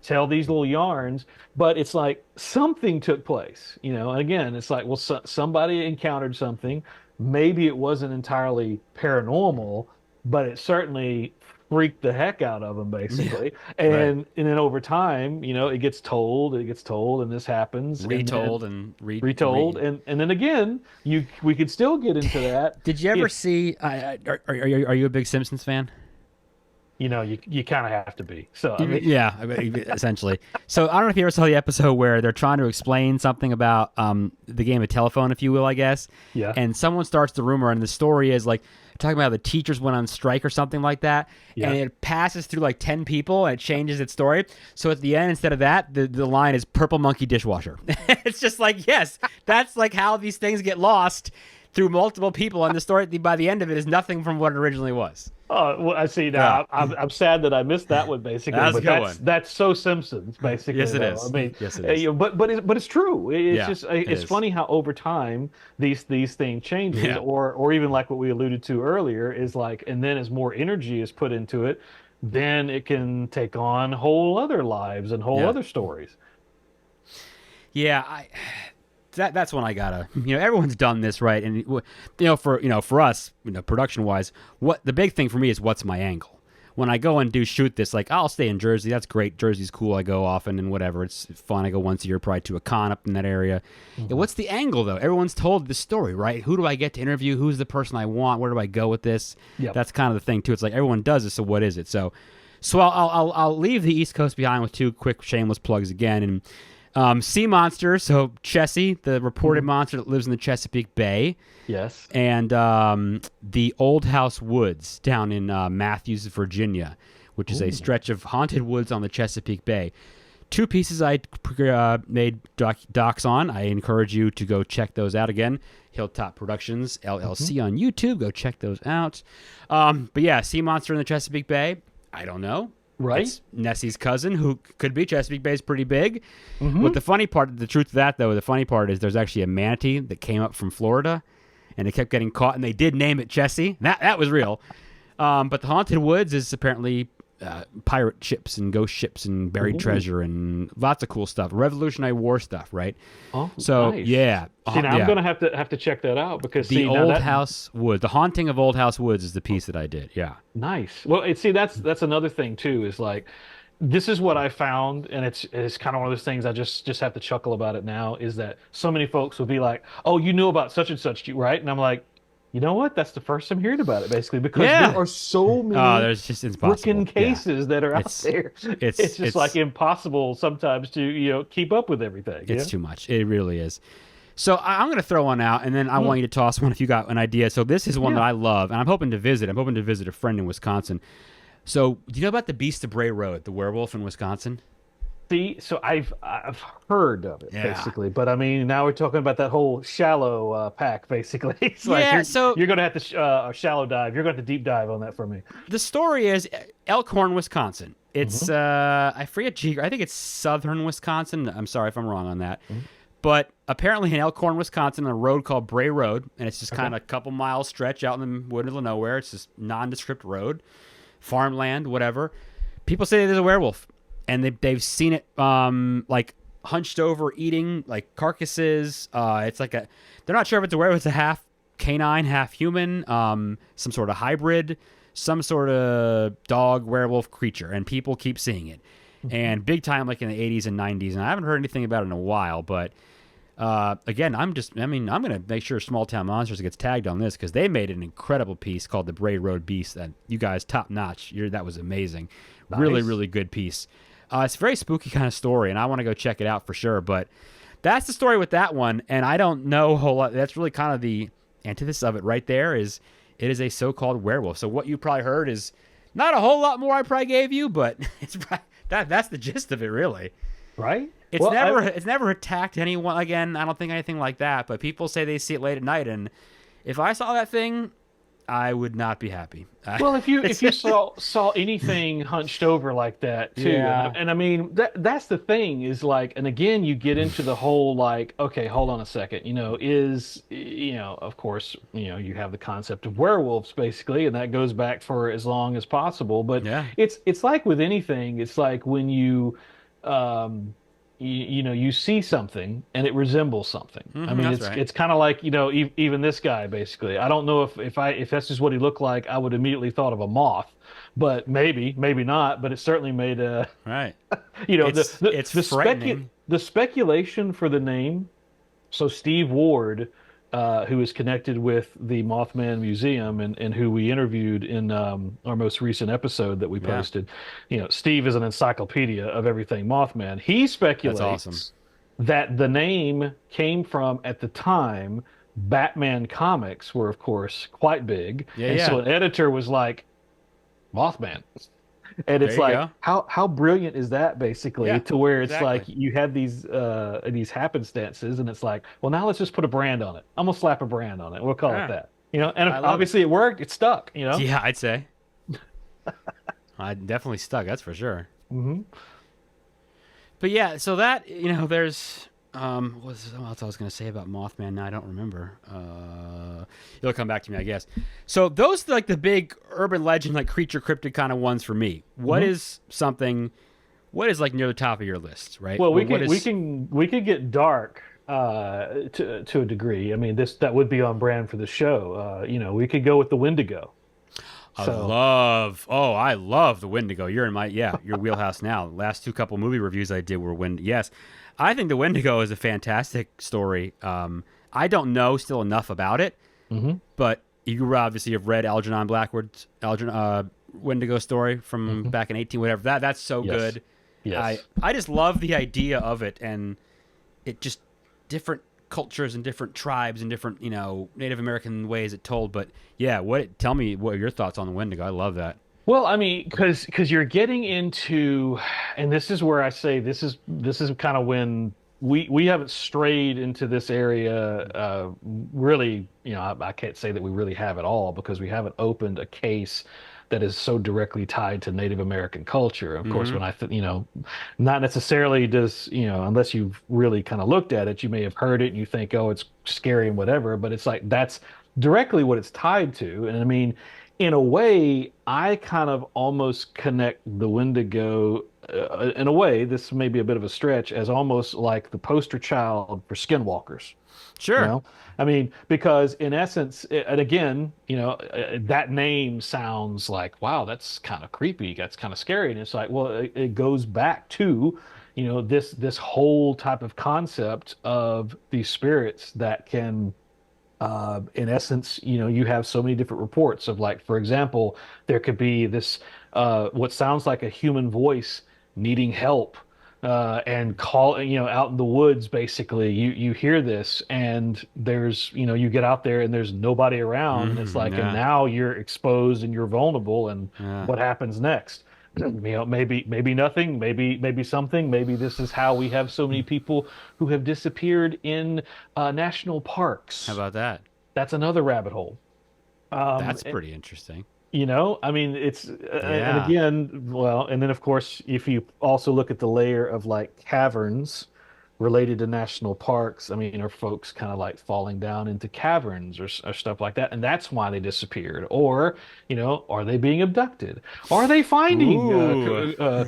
tell these little yarns. But it's like something took place, and again, it's like, well, somebody encountered something. Maybe it wasn't entirely paranormal, but it certainly freaked the heck out of them, Yeah. basically. Right. And then over time, it gets told, and this happens, and then Retold and retold, and then again, we could still get into that Did you ever if see? Are you a big Simpsons fan? you kind of have to be. So I mean, Yeah, essentially. So I don't know if you ever saw the episode where they're trying to explain something about the game of telephone, if you will, I guess. yeah, And someone starts the rumor, and the story is like talking about how the teachers went on strike or something like that, yeah. and it passes through like 10 people, and it changes its story. So at the end, instead of that, the line is "purple monkey dishwasher." It's just like, yes, that's like how these things get lost through multiple people, and the story by the end of it is nothing from what it originally was. Oh, well, I see Yeah. now. I'm sad that I missed that one, basically. That's a But good one. that's so Simpsons, basically. Yes, it Though. is. I mean, Yes, it is. but it's true. It's Yeah, just, it it's is. funny how over time these things changes, Yeah. or even like what we alluded to earlier, is like, and then as more energy is put into it, then it can take on whole other lives and whole Yeah. other stories. Yeah, that's when I gotta, everyone's done this, right? And for us, production wise, what the big thing for me is, what's my angle? When I go and shoot this, like, I'll stay in Jersey. That's great. Jersey's cool. I go often and whatever. It's fun. I go once a year, probably to a con up in that area. Yeah, what's the angle though? Everyone's told the story, right? Who do I get to interview? Who's the person I want? Where do I go with this? Yep. That's kind of the thing too. It's like everyone does this, so what is it? So I'll leave the East Coast behind with two quick shameless plugs again. And sea monster, so Chessie, the reported monster that lives in the Chesapeake Bay, Yes. and the Old House Woods down in Matthews, Virginia, which is a stretch of haunted woods on the Chesapeake Bay. Two pieces I made docs on. I encourage you to go check those out again. Hilltop Productions, LLC on YouTube. Go check those out. But yeah, sea monster in the Chesapeake Bay. I don't know. Right. It's Nessie's cousin, who could be. Chesapeake Bay is pretty big. But the funny part, the truth of that, though, the funny part is there's actually a manatee that came up from Florida, and it kept getting caught, and they did name it Chessie. That was real. But the Haunted Woods is apparently pirate ships and ghost ships and buried treasure and lots of cool stuff. Revolutionary War stuff, right? Oh, So, nice. yeah. See, now Yeah. I'm gonna have to check that out, because The see, now Old House Woods. The Haunting of Old House Woods is the piece that I did. Yeah. Nice. Well, see, that's another thing too, is like, this is what I found, and it's kind of one of those things I just have to chuckle about it now, is that so many folks will be like, "Oh, you knew about such and such, right?" And I'm like, you know what? That's the first I'm hearing about it, basically, because Yeah. there are so many There's just impossible. freaking cases that are out It's- there. It's just like impossible sometimes to keep up with everything. It's too much. It really is. So I'm going to throw one out, and then I want you to toss one if you got an idea. So this is one that I love, and I'm hoping to visit. I'm hoping to visit a friend in Wisconsin. So do you know about the Beast of Bray Road, the werewolf in Wisconsin? See, so I've heard of it Yeah. basically, but I mean now we're talking about that whole shallow pack basically. It's like Yeah, so you're gonna have to shallow dive. You're going to have to deep dive on that for me. the story is Elkhorn, Wisconsin. It's Hmm. I forget I think it's southern Wisconsin. I'm sorry if I'm wrong on that. Hmm. But apparently in Elkhorn, Wisconsin, a road called Bray Road, and it's just Okay. kind of a couple miles stretch out in the middle of nowhere. It's just nondescript road, farmland, whatever. People say there's a werewolf, and they've seen it like hunched over eating like carcasses. It's like a they're not sure if it's a werewolf. It's a half canine, half human, some sort of hybrid, some sort of dog werewolf creature, and people keep seeing it. Hmm. And big time, like in the 80s and 90s, and I haven't heard anything about it in a while, but again, I mean, I'm going to make sure Small Town Monsters gets tagged on this because they made an incredible piece called The Bray Road Beast. That you guys, top notch. That was amazing. Really, Nice. really good piece. It's a very spooky kind of story, and I want to go check it out for sure. But that's the story with that one, and I don't know a whole lot. That's really kind of the antithesis of it right there is it is a so-called werewolf. So what you probably heard is not a whole lot more I probably gave you, but it's that's the gist of it, really. Right? It's Well, never it's never attacked anyone. Again, I don't think anything like that. But people say they see it late at night, and if I saw that thing, I would not be happy. well, if It's you saw anything hunched over like that too, yeah, and I mean that's the thing is like, and again you get into the whole like, okay, hold on a second, of course, you have the concept of werewolves basically, and that goes back for as long as possible, but yeah, it's like with anything, it's like when um you see something and it resembles something. I mean, that's it's right. it's kind of like, even this guy basically. I don't know if that's just what he looked like, I would immediately thought of a moth, but maybe not. But it certainly made Right. the It's frightening. the speculation for the name. So Steve Ward, who is connected with the Mothman Museum and who we interviewed in our most recent episode that we Yeah, posted, Steve is an encyclopedia of everything Mothman. He that's awesome. speculates that the name came from, at the time, Batman comics were, of course, quite big. Yeah, And yeah. so an editor was like, Mothman. And There it's you like, go. how brilliant is that basically, Yeah, to where it's like exactly. you have these happenstances and it's like, well, now let's just put a brand on it. I'm gonna slap a brand on it. We'll call it Yeah, that. And I love it. obviously it worked. It stuck. Yeah, I'd say I definitely stuck. That's for sure. Hmm. But yeah, so that there's what's else I was gonna say about Mothman? Now I don't remember. It'll come back to me, I guess. So those are like the big urban legend, like creature cryptid kind of ones for me. What Hmm. is something? What is like near the top of your list, right? Well, What is? we could get dark to a degree. I mean, this that would be on brand for the show. We could go with the Windigo. So, I love the Windigo. You're in your wheelhouse now. The last two couple movie reviews I did were Yes, I think the Windigo is a fantastic story. I don't know still enough about it, mhm, but you obviously have read Algernon Blackwood's Windigo story from mhm. back in 18 whatever. That's so Yes, good. I yes. I just love the idea of it, and it just different cultures and different tribes and different Native American ways it told. But yeah, tell me what are your thoughts on the Wendigo? I love that. Well, I mean, because you're getting into, and this is where I say this is kind of when we haven't strayed into this area. Really, I can't say that we really have at all because we haven't opened a case that is so directly tied to Native American culture. Of course, Hmm. when not necessarily does, unless you've really kind of looked at it, you may have heard it and you think, oh, it's scary and whatever, but it's like that's directly what it's tied to. And I mean, in a way, I kind of almost connect the Wendigo, in a way, this may be a bit of a stretch, as almost like the poster child for skinwalkers. You Sure. know, I mean, because in essence, and again, that name sounds like, wow, that's kind of creepy, that's kind of scary, and it's like, well, it goes back to, this whole type of concept of these spirits that can in essence, you have so many different reports of, like, for example, there could be this what sounds like a human voice needing help, and call, out in the woods, basically. You hear this, and there's, you get out there and there's nobody around, and it's like, and Yeah. now you're exposed and you're vulnerable, and Yeah. what happens next? maybe nothing, maybe something, maybe this is how we have so many people who have disappeared in national How parks. about that? That's another rabbit hole. Um, That's pretty interesting. I mean, and Yeah. again, well, and then of course, if you also look at the layer of like caverns related to national parks, I mean, are folks kind of like falling down into caverns or stuff like that, and that's why they disappeared, or are they being abducted? Are they finding Ooh.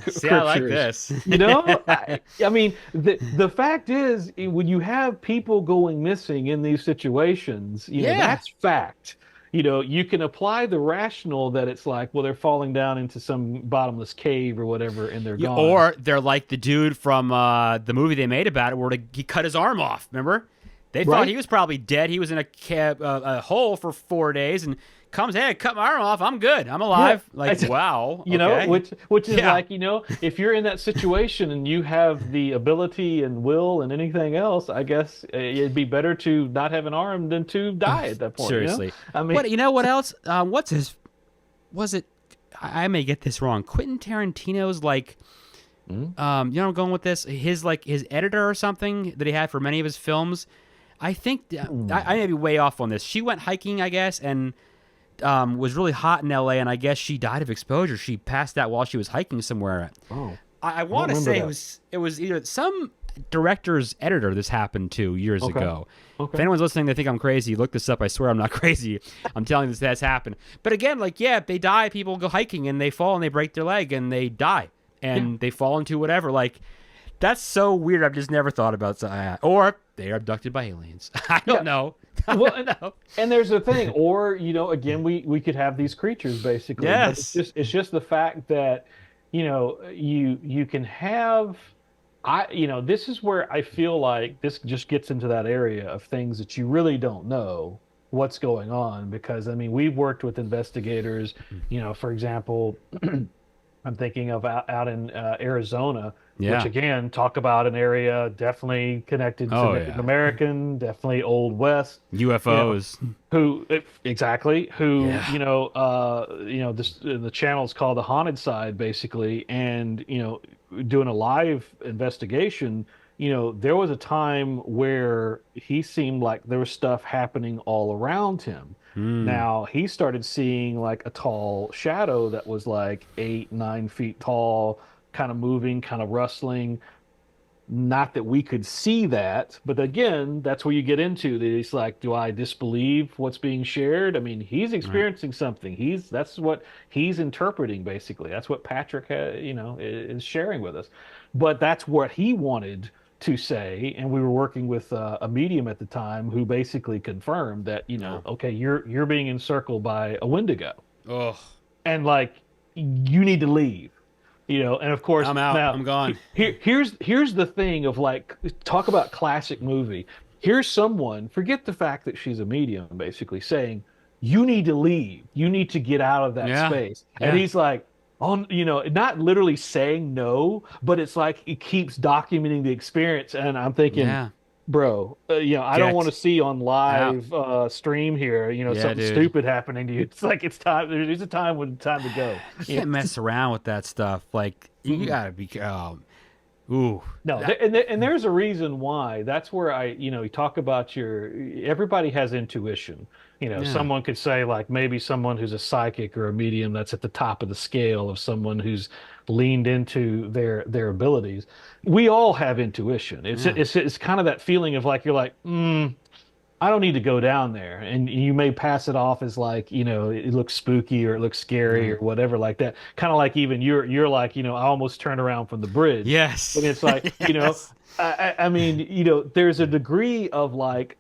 See, I like cryptures? this. I mean, the fact is, when you have people going missing in these situations, Yeah. that's fact. You can apply the rational that it's like, well, they're falling down into some bottomless cave or whatever, and they're Yeah, gone. or they're like the dude from the movie they made about it, where he cut his arm off. Remember? They thought he Right? was probably dead. He was in a hole for 4 days, and comes, hey, I cut my arm off. I'm good. I'm Yeah. alive. Like, wow. You know, Okay. which is Yeah. like, if you're in that situation and you have the ability and will and anything else, I guess it'd be better to not have an arm than to die at that point. Seriously. I mean, What? You know what else? What's his? Was it? I may get this wrong. Quentin Tarantino's like. You know where I'm going with this? His editor or something that he had for many of his films. I think I may be way off on this. She went hiking, I guess, and was really hot in L.A. and I guess she died of exposure. She passed out while she was hiking somewhere. oh, I I don't want to remember say that. it was either some director's editor this happened to years Okay. ago. If Okay. anyone's listening, they think I'm crazy. Look this up. I swear I'm not crazy. I'm telling you this has happened. But again, like, yeah, they die. People go hiking and they fall and they break their leg and they die Yeah. and they fall into whatever. Like, that's so weird. I've just never thought about that. Or they are abducted by aliens. I Yeah. don't know. I Well, don't know. and there's the thing, or again, we could have these creatures basically, but Yes. it's just the fact that you can have this is where I feel like this just gets into that area of things that you really don't know what's going on, because I mean we've worked with investigators, for example, I'm thinking of out in Arizona, which Yeah. again, talk about an area definitely connected to Oh, Native yeah. American, definitely Old West, you know, UFOs. who exactly who Yeah. this the channel is called the Haunted Side basically, and doing a live investigation. There was a time where he seemed like there was stuff happening all around him. Hmm. Now he started seeing like a tall shadow that was like 8, 9 feet tall, kind of moving, kind of rustling. Not that we could see that, but again, that's where you get into that. It's like, do I disbelieve what's being shared? I mean, he's Right. experiencing something. That's what he's interpreting, basically. That's what Patrick, is sharing with us. But that's what he wanted to say, and we were working with a medium at the time who basically confirmed that, Yeah. okay, you're being encircled by a Wendigo, Oh, and like you need to leave. And of course, I'm out. now I'm gone. here's the thing of like, talk about classic movie. Here's someone, forget the fact that she's a medium, basically saying, you need to leave. You need to get out of that Yeah. space. And Yeah. he's like, on, not literally saying no, but it's like he keeps documenting the experience. And I'm thinking, Yeah. bro, I don't want Get to see on out. live stream here, Yeah, something dude. stupid happening to you. It's like it's time. There's a time when time to go. You You know? can't mess around with that stuff. Like, you gotta be. Ooh. No, That, and there's a reason why. That's where you talk about everybody has intuition. yeah. Someone could say like maybe someone who's a psychic or a medium that's at the top of the scale of someone who's leaned into their abilities. We all have intuition. It's Yeah. it's kind of that feeling of like you're like, I don't need to go down there. And you may pass it off as like, it looks spooky or it looks scary Yeah. or whatever like that. Kind of like even you're like, I almost turned around from the bridge. Yes. And it's like, Yes. I mean, there's a degree of like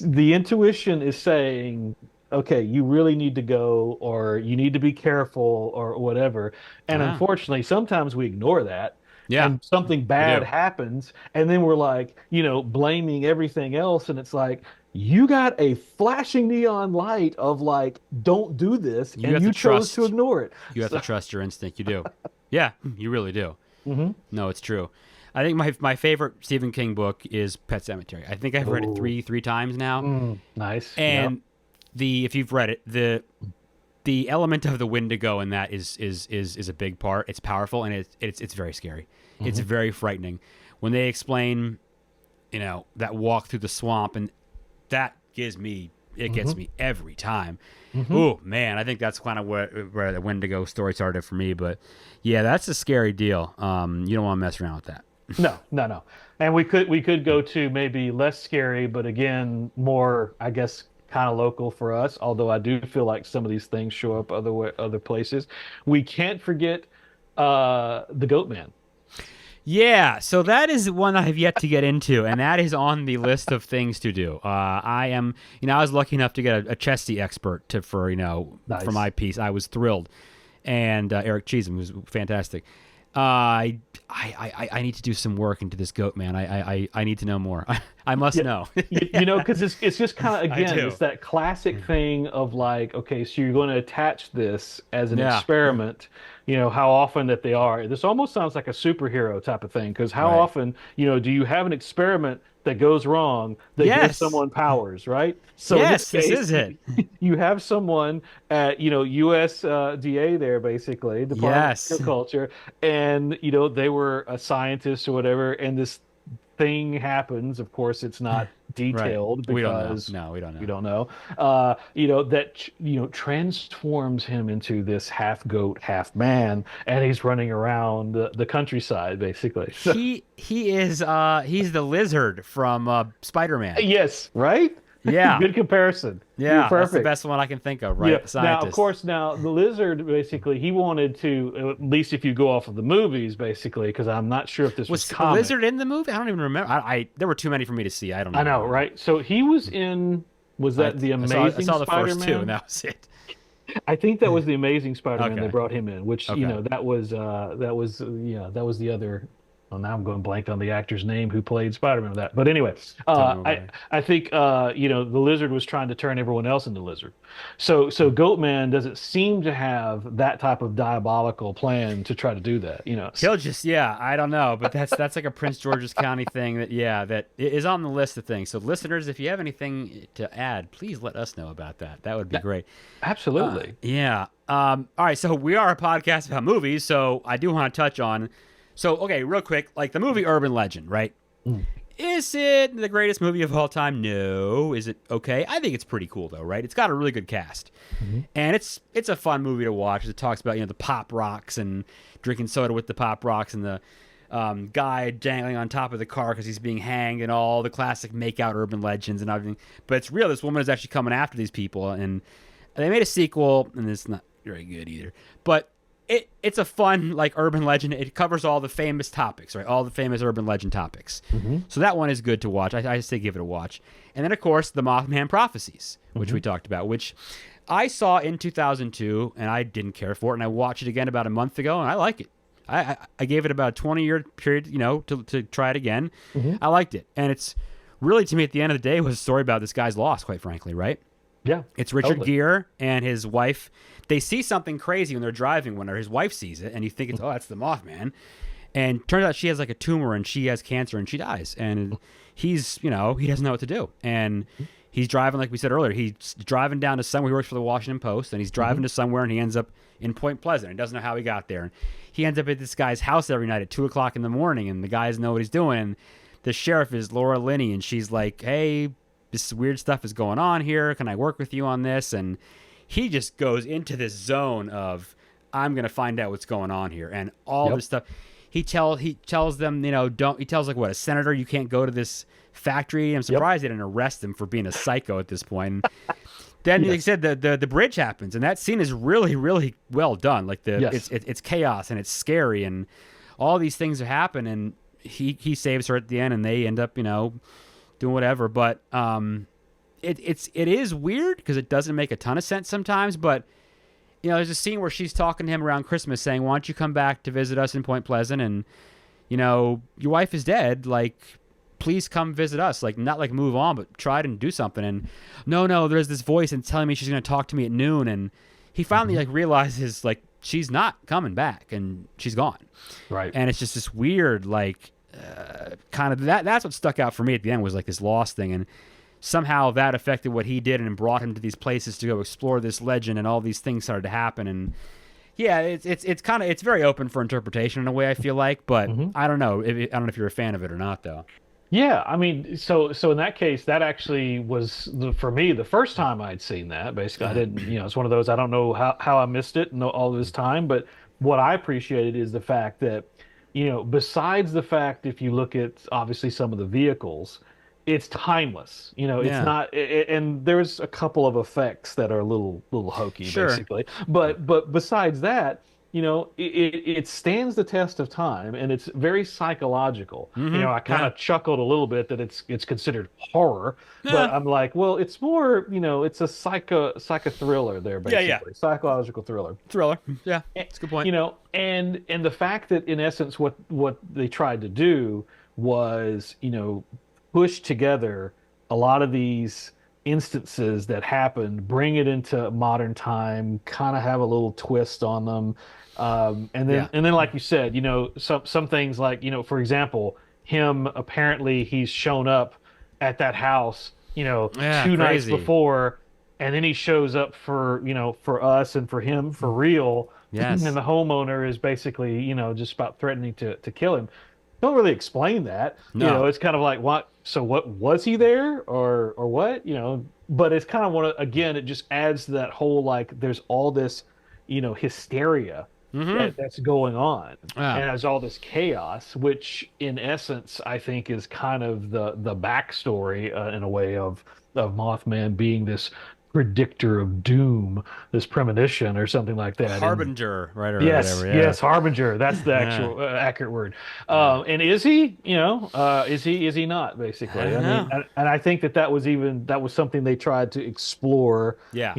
the intuition is saying, okay, you really need to go, or you need to be careful or whatever. And Yeah. unfortunately, sometimes we ignore that Yeah. and something We bad do. happens, and then we're like, blaming everything else. And it's like, you got a flashing neon light of like, don't do this, You and have to you chose to trust. ignore it. You have to So, trust your instinct. You do. Yeah. You really do. mhm. No, it's true. I think my favorite Stephen King book is Pet Cemetery. I think I've read it Oh, three times now. nice. Yep. And if you've read it, the the element of the Windigo in that is a big part. It's powerful, and it's very scary. Mm-hmm. It's very frightening when they explain, that walk through the swamp, and that gets me every time. Mm-hmm. Oh man, I think that's kind of where the Windigo story started for me. But yeah, that's a scary deal. You don't want to mess around with that. No. And we could go to maybe less scary, but again, more, I guess, kind of local for us. Although I do feel like some of these things show up other places. We can't forget the Goatman. Yeah, so that is one I have yet to get into, and that is on the list of things to do. I was lucky enough to get a Chesty expert for my piece. I was thrilled, and Eric Cheesem was fantastic. I need to do some work into this Goatman. I need to know more. I must know. Because it's just kind of, again, it's that classic thing of like, okay, so you're going to attach this as an experiment. How often that they are. This almost sounds like a superhero type of thing, because how often, do you have an experiment that goes wrong that gives someone powers, right? So this is it. You have someone at, USDA there, basically, Department of Agriculture, and, they were a scientist or whatever, and this thing happens. Of course, it's not detailed because we don't know. We don't know. That transforms him into this half goat, half man, and he's running around the countryside basically. So, he's the lizard from Spider-Man. Yes, right. Yeah, good comparison. Yeah, that's the best one I can think of. Right. Yeah. Now, of course, the lizard basically he wanted to, at least if you go off of the movies, basically, because I'm not sure if this was the lizard in the movie. I don't even remember. There were too many for me to see. I don't know. I know, right? So he was in. Was that the Amazing Spider-Man? I saw the first two, and that was it. I think that was the Amazing Spider-Man. Okay. They brought him in, which that was the other. Well, now I'm going blank on the actor's name who played Spider-Man with that. But anyway, I think the lizard was trying to turn everyone else into lizard. So Goatman doesn't seem to have that type of diabolical plan to try to do that. He'll just I don't know, but that's like a Prince George's County thing that is on the list of things. So listeners, if you have anything to add, please let us know about that. That would be great. Absolutely. All right. So we are a podcast about movies, so I do want to touch on. So, okay, real quick, like the movie Urban Legend, right? Mm. Is it the greatest movie of all time? No. Is it okay? I think it's pretty cool, though, right? It's got a really good cast. Mm-hmm. And it's a fun movie to watch. It talks about, the pop rocks and drinking soda with the pop rocks and the guy dangling on top of the car because he's being hanged and all the classic make-out urban legends and everything. But it's real. This woman is actually coming after these people. And they made a sequel, and it's not very good either. But it's a fun urban legend. It covers all the famous topics, right? All the famous urban legend topics. Mm-hmm. So that one is good to watch. I say give it a watch. And then of course the Mothman Prophecies, which we talked about, which I saw in 2002 and I didn't care for it, and I watched it again about a month ago and I like it. I gave it about a 20-year period, to try it again. Mm-hmm. I liked it, and it's really, to me, at the end of the day, was a story about this guy's loss, quite frankly, right? Yeah, it's Richard Gere and his wife. They see something crazy when they're driving. When his wife sees it, and you think that's the Mothman, and turns out she has a tumor and she has cancer and she dies. And he's he doesn't know what to do. And he's driving, like we said earlier. He's driving down to somewhere. He works for the Washington Post, and he's driving to somewhere, and he ends up in Point Pleasant. He doesn't know how he got there. And he ends up at this guy's house every night at 2:00 in the morning, and the guy doesn't know what he's doing. The sheriff is Laura Linney, and she's like, "Hey, this weird stuff is going on here. Can I work with you on this?" And he just goes into this zone of, I'm going to find out what's going on here. And all this stuff. He tells them, he tells a senator, you can't go to this factory. I'm surprised they didn't arrest him for being a psycho at this point. And then, like I said, the bridge happens, and that scene is really, really well done. It's chaos and it's scary, and all these things happen, and he saves her at the end, and they end up, doing whatever. But it is weird because it doesn't make a ton of sense sometimes. But there's a scene where she's talking to him around Christmas, saying, "Why don't you come back to visit us in Point Pleasant? And your wife is dead. Please come visit us. Not move on, but try to do something." And no, there's this voice and telling me she's going to talk to me at noon. And he finally realizes she's not coming back and she's gone. Right. And it's just this weird kind of that's what stuck out for me at the end was this lost thing. And somehow that affected what he did and brought him to these places to go explore this legend, and all these things started to happen. And yeah, it's very open for interpretation in a way, I feel like, but I don't know. I don't know if you're a fan of it or not, though. Yeah, I mean, so in that case, that actually was for me the first time I'd seen that. Basically, I didn't, it's one of those, I don't know how I missed it all this time, but what I appreciated is the fact that, besides the fact, if you look at obviously some of the vehicles, it's timeless. It's Yeah. not, and there's a couple of effects that are a little hokey, Sure. basically. But besides that, it stands the test of time, and it's very psychological. I kind of chuckled a little bit that it's considered horror, but I'm like, well, it's more, it's a psycho thriller there, Yeah. basically, psychological thriller. Thriller. Yeah, that's a good point. And the fact that in essence what they tried to do was, push together a lot of these instances that happened, bring it into modern time, kind of have a little twist on them. And then like you said, some things like, for example, him apparently he's shown up at that house, two nights crazy. before, and then he shows up for us and for him for real. Yes. And the homeowner is basically, just about threatening to kill him. Don't really explain that. No. It's kind of like, what? So what, was he there or what? But it's kind of again, it just adds to that whole, like, there's all this, hysteria that's going on, and there's all this chaos, which in essence I think is kind of the backstory in a way of Mothman being this predictor of doom, this premonition or something like that. Harbinger, right? Or Yes, whatever. Yeah. yes, harbinger. That's the actual accurate word. And is he? Is he not? Basically, I don't know. and I think that was something they tried to explore. Yeah.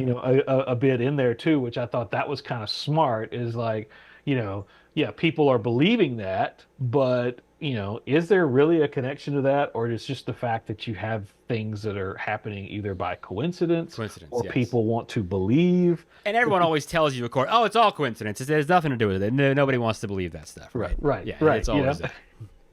A bit in there too, which I thought that was kind of smart. Is like, yeah, people are believing that, but is there really a connection to that, or is just the fact that you have things that are happening either by coincidence, or yes. people want to believe? And everyone always tells you, of course, oh, it's all coincidence. There's nothing to do with it. Nobody wants to believe that stuff, right? Right. It's always that.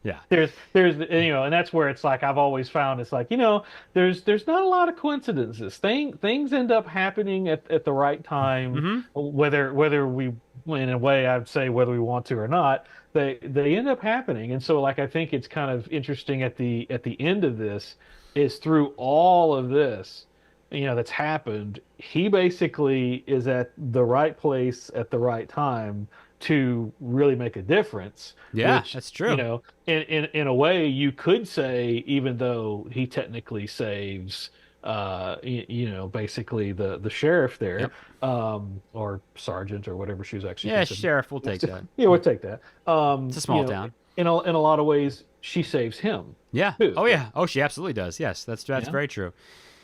Yeah. There's and that's where it's like I've always found it's like, there's not a lot of coincidences. Things end up happening at the right time, whether we, in a way I'd say whether we want to or not, they end up happening. And so, like, I think it's kind of interesting at the end of this is through all of this, that's happened, he basically is at the right place at the right time to really make a difference. Yeah, which, that's true. In a way, you could say, even though he technically saves, basically the sheriff there, or sergeant or whatever she was actually. Yeah, considered. sheriff. We'll take that. Yeah, we'll take that. It's a small town. In a lot of ways, she saves him. Yeah. Too. Oh yeah. Oh, she absolutely does. Yes, that's very true.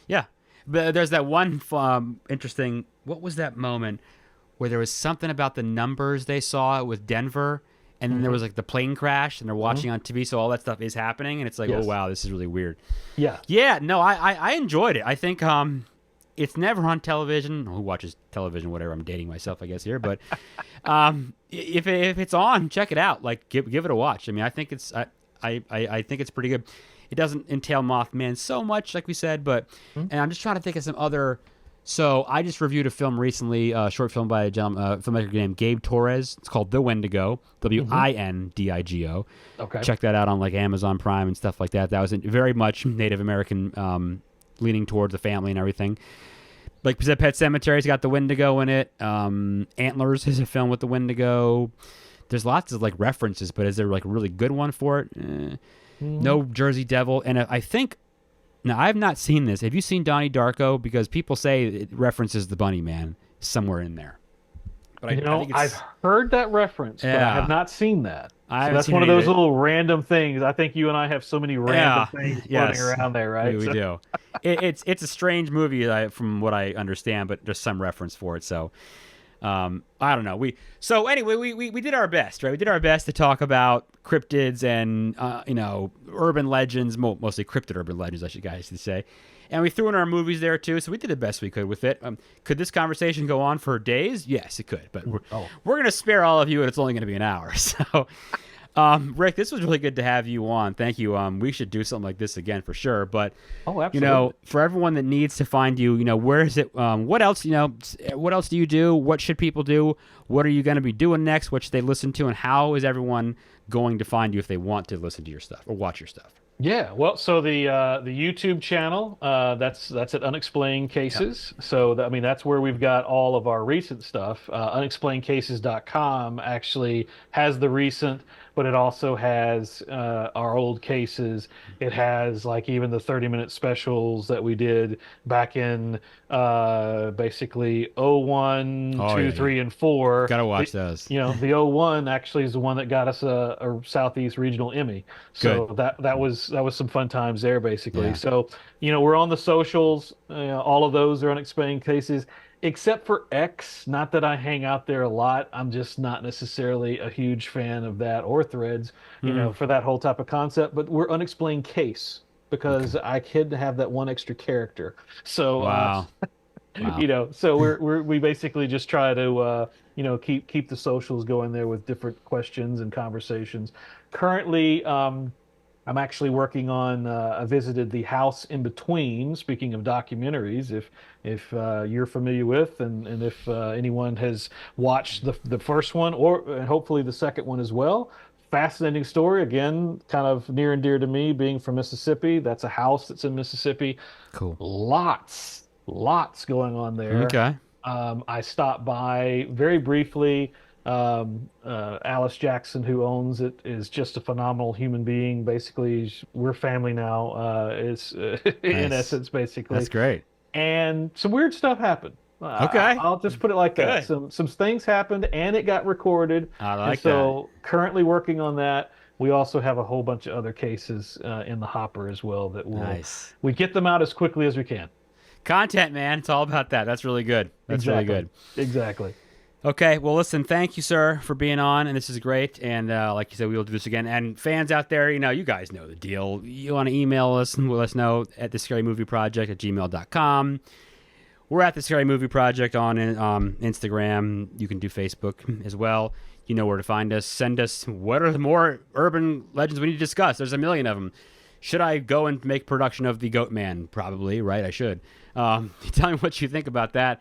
Yeah, but there's that one interesting. What was that moment where there was something about the numbers they saw with Denver, and then there was like the plane crash, and they're watching on TV, so all that stuff is happening, and it's like, oh wow, this is really weird. Yeah. Yeah. No, I enjoyed it. I think it's never on television. Who watches television? Whatever. I'm dating myself, I guess here, but if it's on, check it out. Like give it a watch. I mean, I think it's I think it's pretty good. It doesn't entail Mothman so much, like we said, but and I'm just trying to think of some other. So I just reviewed a film recently, a short film by a filmmaker named Gabe Torres. It's called The Wendigo, Windigo. Okay. Check that out on like Amazon Prime and stuff like that. That was very much Native American, leaning towards the family and everything. Like Pet Sematary has got the Windigo in it. Antlers is a film with the Windigo. There's lots of like references, but is there like a really good one for it? No Jersey Devil, and I think. Now, I have not seen this. Have you seen Donnie Darko? Because people say it references the Bunny Man somewhere in there. But I think I've heard that reference, but I have not seen that. So that's one of those little random things. I think you and I have so many random things floating around there, right? We do. It's a strange movie from what I understand, but there's some reference for it. So I don't know. We did our best, right? We did our best to talk about cryptids and urban legends, mostly cryptid urban legends, I should say. And we threw in our movies there too, so we did the best we could with it. Could this conversation go on for days? Yes, it could. But we're going to spare all of you, and it's only going to be an hour. So Rick, this was really good to have you on. Thank you. We should do something like this again for sure. But Oh, absolutely. for everyone that needs to find you, where is it? What else? What else do you do? What should people do? What are you going to be doing next? What should they listen to? And how is everyone going to find you if they want to listen to your stuff or watch your stuff? Yeah, well, so the YouTube channel, that's at Unexplained Cases. So I mean that's where we've got all of our recent stuff. Unexplainedcases.com actually has the recent, but it also has our old cases. It has like even the 30-minute specials that we did back in basically '01, Oh, 2, yeah, 3, and 4. Gotta watch those. The '01 actually is the one that got us a Southeast Regional Emmy. So Good. that was some fun times there, basically. Yeah. So, we're on the socials. All of those are Unexplained Cases, except for X. Not that I hang out there a lot. I'm just not necessarily a huge fan of that or Threads, for that whole type of concept. But we're Unexplained Case because I had to have that one extra character. So, Wow. Wow. so we basically just try to keep the socials going there with different questions and conversations. Currently, I'm actually working on. I visited the house in between. Speaking of documentaries, if you're familiar with, and if anyone has watched the first one and hopefully the second one as well. Fascinating story. Again, kind of near and dear to me, being from Mississippi. That's a house that's in Mississippi. Cool. Lots going on there. Okay. I stopped by very briefly. Alice Jackson, who owns it, is just a phenomenal human being. Basically, we're family now. Is in Nice. essence, basically. That's great. And some weird stuff happened. Okay. I'll just put it like that. Good. Some things happened, and it got recorded. I And like so currently working on that. We also have a whole bunch of other cases in the hopper as well that Nice. we get them out as quickly as we can. Content, man. It's all about that. That's really good. That's really good. Exactly. Okay, well, listen, thank you, sir, for being on, and this is great. And like you said, we will do this again. And fans out there, you guys know the deal. You want to email us and let us know at thescarymovieproject@gmail.com. We're at The Scary Movie Project on Instagram. You can do Facebook as well. You know where to find us. Send us what are the more urban legends we need to discuss. There's a million of them. Should I go and make production of the Goatman? Probably, right? I should. Tell me what you think about that.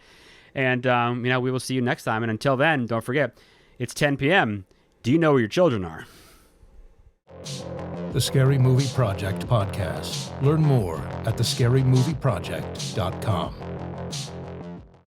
And, we will see you next time. And until then, don't forget, it's 10 p.m. Do you know where your children are? The Scary Movie Project podcast. Learn more at thescarymovieproject.com.